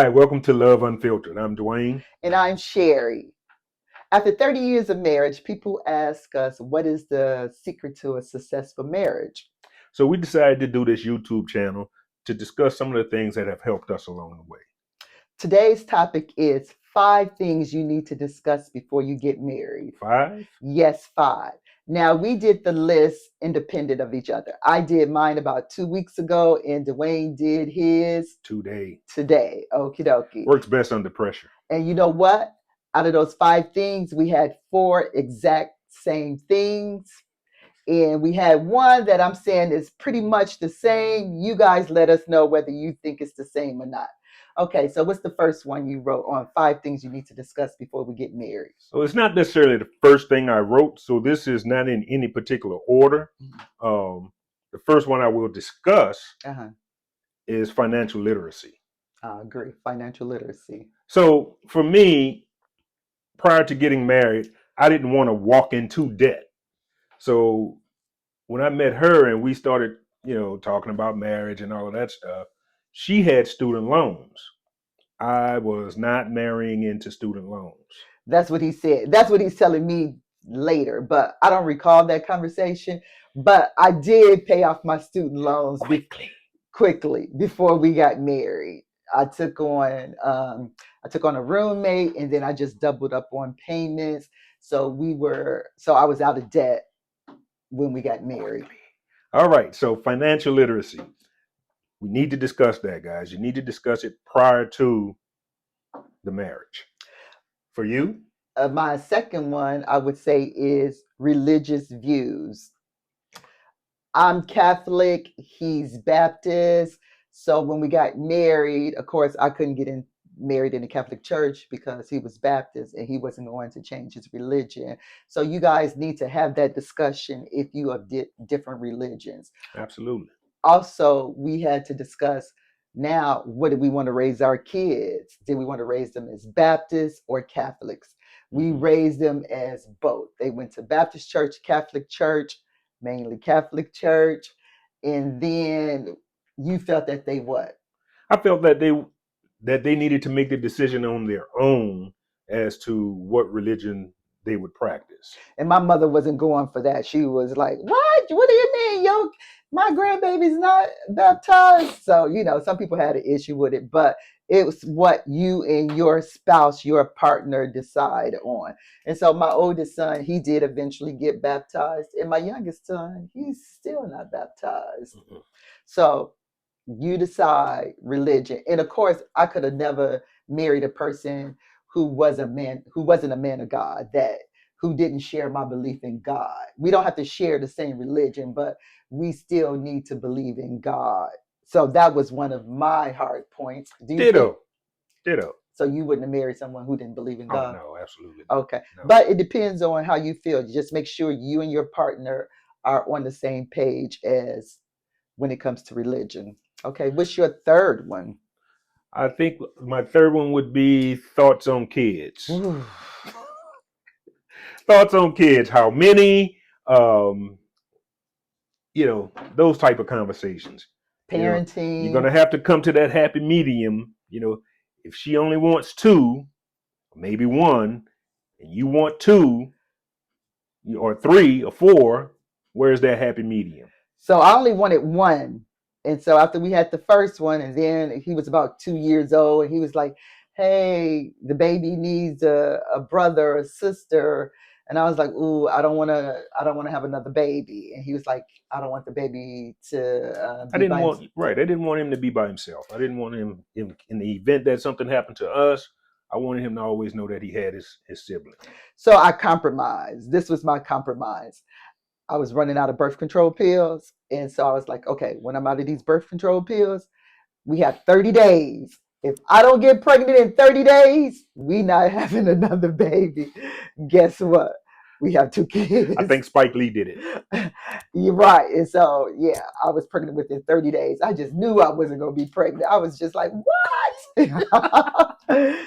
Hi, welcome to Love Unfiltered. I'm Dwayne. And I'm Sherry. After 30 years of marriage, people ask us, what is the secret to a successful marriage? So we decided to do this YouTube channel to discuss some of the things that have helped us along the way. Today's topic is 5 things you need to discuss before you get married. 5? Yes, 5. Now, we did the list independent of each other. I did mine about 2 weeks ago, and Dwayne did his Today. today. Okie dokie. Works best under pressure. And you know what? Out of those 5 things, we had 4 exact same things. And we had one that I'm saying is pretty much the same. You guys let us know whether you think it's the same or not. Okay, so what's the first one you wrote on 5 things you need to discuss before we get married? So it's not necessarily the first thing I wrote, so this is not in any particular order. The first one I will discuss is financial literacy. I agree. Financial literacy. So for me, prior to getting married, I didn't want to walk into debt. So when I met her and we started, talking about marriage and all of that stuff, she had student loans. I was not marrying into student loans. That's what he said. That's what he's telling me later, but I don't recall that conversation. But I did pay off my student loans quickly before we got married. I took on a roommate, and then I just doubled up on payments. So I was out of debt when we got married. All right, so financial literacy. We need to discuss that, guys. You need to discuss it prior to the marriage. For you? My second one, I would say, is religious views. I'm Catholic, he's Baptist. So when we got married, of course, I couldn't get married in the Catholic Church because he was Baptist and he wasn't going to change his religion. So you guys need to have that discussion if you have different religions. Absolutely. Also, we had to discuss, now, what do we want to raise our kids? Did we want to raise them as Baptists or Catholics? We raised them as both. They went to Baptist church, Catholic church, mainly Catholic church. And then you felt that they what? I felt that they needed to make the decision on their own as to what religion they would practice. And my mother wasn't going for that. She was like, "What? What do you mean? My grandbaby's not baptized." So, some people had an issue with it, but it was what you and your spouse, your partner, decide on. And so my oldest son, he did eventually get baptized. And my youngest son, he's still not baptized. Mm-hmm. So you decide religion. And of course, I could have never married a person who wasn't a man of God, who didn't share my belief in God. We don't have to share the same religion, but we still need to believe in God. So that was one of my hard points. Ditto. So you wouldn't have married someone who didn't believe in God? Oh, no, absolutely. Okay. No. But it depends on how you feel. Just make sure you and your partner are on the same page as when it comes to religion. Okay. What's your third one? I think my third one would be thoughts on kids. Thoughts on kids. How many? Those type of conversations. Parenting. You're going to have to come to that happy medium. If she only wants 2, maybe 1, and you want 2 or 3 or 4, where's that happy medium? So I only wanted 1. And so after we had the first one, and then he was about 2 years old, and he was like, "Hey, the baby needs a brother or a sister." And I was like, "Ooh, I don't want to have another baby." And he was like, "I don't want the baby to I didn't want him to be by himself. I didn't want him in the event that something happened to us. I wanted him to always know that he had his sibling. So I compromised. This was my compromise. I was running out of birth control pills. And so I was like, okay, when I'm out of these birth control pills, we have 30 days. If I don't get pregnant in 30 days, we not having another baby. Guess what? We have 2 kids. I think Spike Lee did it. You're right. And so, yeah, I was pregnant within 30 days. I just knew I wasn't going to be pregnant. I was just like, what?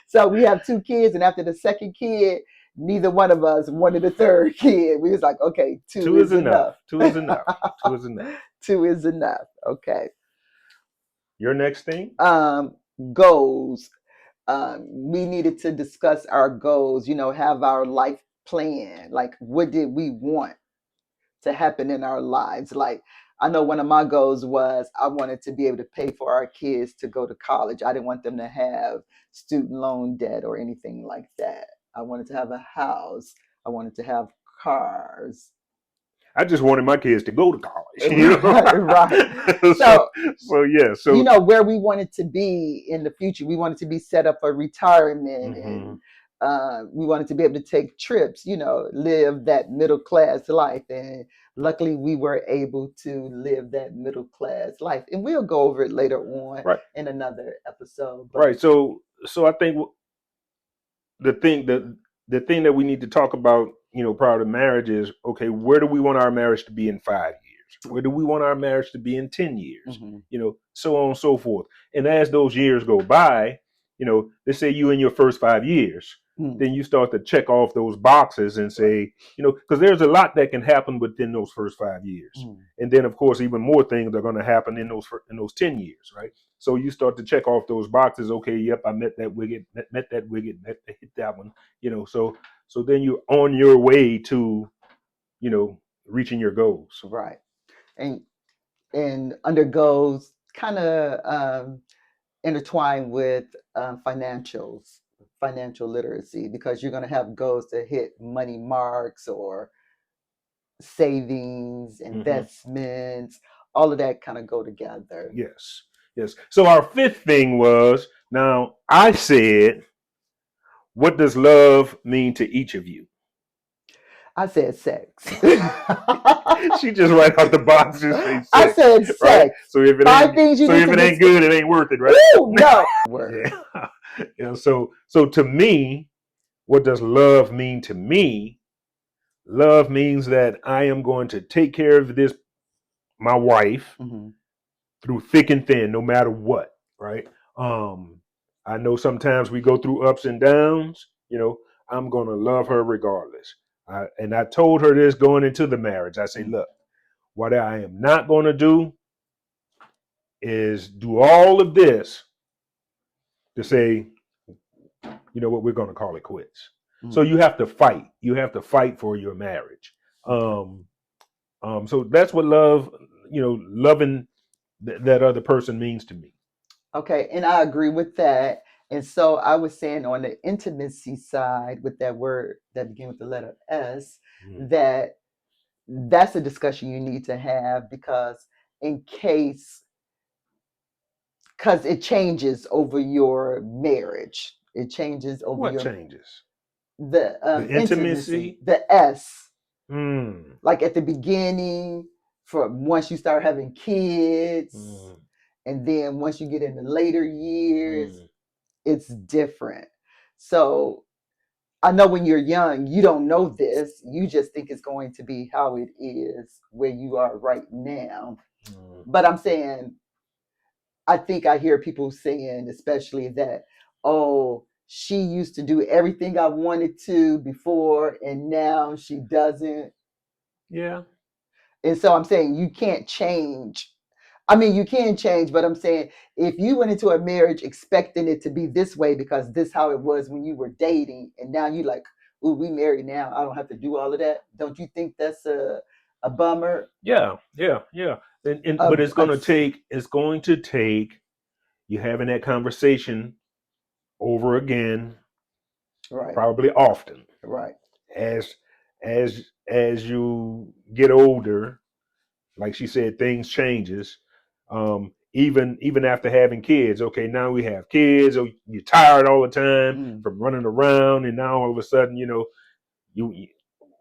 So we have 2 kids. And after the second kid, neither one of us wanted a third kid. We was like, okay, 2 is enough. 2 is enough. 2 is enough. 2 is enough. Okay. Your next thing? Goals. we needed to discuss our goals, have our life plan. Like, what did we want to happen in our lives? Like, I know one of my goals was I wanted to be able to pay for our kids to go to college. I didn't want them to have student loan debt or anything like that. I wanted to have a house. I wanted to have cars. I just wanted my kids to go to college. Right. so, So, so yeah. So where we wanted to be in the future. We wanted to be set up for retirement, mhm. and we wanted to be able to take trips, live that middle class life. And luckily, we were able to live that middle class life. And we'll go over it later on Right, in another episode. But right. So I think the thing that the thing that we need to talk about, prior to marriage is, okay, where do we want our marriage to be in 5 years? Where do we want our marriage to be in 10 years? mhm, So on and so forth. And as those years go by, let's say you in your first 5 years, mm, then you start to check off those boxes and right, say, because there's a lot that can happen within those first 5 years. mm, And then of course even more things are going to happen in those 10 years, right? So you start to check off those boxes. Okay, yep, I met that wicket, met that wicket, hit that one. So then you're on your way to, reaching your goals. right. And undergoes kind of intertwined with financial literacy, because you're going to have goals to hit money marks or savings, Hmm. investments, all of that kind of go together. Yes, yes. So our fifth thing was, now I said, what does love mean to each of you? I said sex. She just right out the box just say I sex, said right? sex. So if it Five ain't, things you so need if to it ain't discuss. good, it ain't worth it, right? Ooh, no. Word. Yeah. So to me, what does love mean to me? Love means that I am going to take care of my wife, Mhm. through thick and thin, no matter what, right? I know sometimes we go through ups and downs. I'm gonna love her regardless. And I told her this going into the marriage. I say, Mm. look, what I am not gonna do is do all of this to say, you know what, we're gonna call it quits. So Mm. you have to fight. You have to fight for your marriage. Okay. So that's what love, loving that other person means to me. Okay, and I agree with that. And so I was saying, on the intimacy side, with that word that begins with the letter S, Mhm. that that's a discussion you need to have, because in case, because it changes over your marriage, it changes over What your changes? the The intimacy, intimacy. the S, Mm, like at the beginning, from once you start having kids, mm, and then once you get in the later years, mm. it's different. So I know when you're young, you don't know this. You just think it's going to be how it is where you are right now. Mm. But I'm saying, I think I hear people saying, especially that, oh, she used to do everything I wanted to before, and now she doesn't. Yeah. And so I'm saying you can't change. I mean, you can change, but I'm saying, if you went into a marriage expecting it to be this way because this how it was when you were dating, and now you like, ooh, we married now, I don't have to do all of that. Don't you think that's a bummer? Yeah. Yeah. Yeah. But A, a, it's going to take you having that conversation over again, right, probably often, right. as as you get older. Like she said, things changes. Even after having kids, okay, now we have kids. Oh, you're tired all the time Mm, from running around, and now all of a sudden, you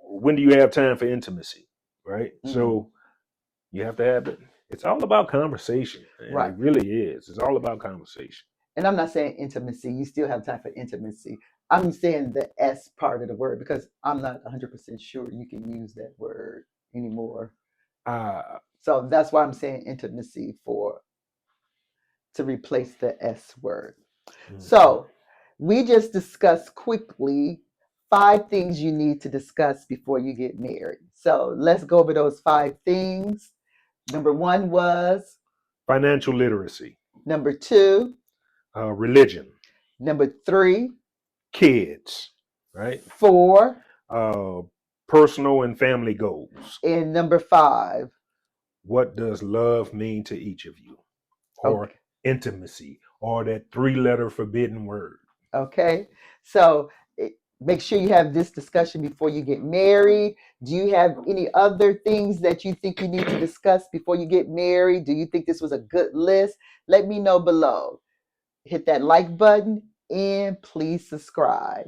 when do you have time for intimacy, right? mm, So you have to have it. It's all about conversation, and right. it really is. It's all about conversation. And I'm not saying intimacy. You still have time for intimacy. I'm saying the S part of the word, because I'm not 100% sure you can use that word anymore. Uh, So that's why I'm saying intimacy, for to replace the S word. mhm. So we just discussed quickly 5 things you need to discuss before you get married. So let's go over those 5 things. Number one was, Financial literacy, number two, religion, Number 3, Kids, right? 4, Uh, personal and family goals. and number 5. What does love mean to each of you? Or Okay. intimacy, or that 3-letter forbidden word. Okay. So make sure you have this discussion before you get married. Do you have any other things that you think you need to discuss before you get married? Do you think this was a good list? Let me know below. Hit that like button and please subscribe.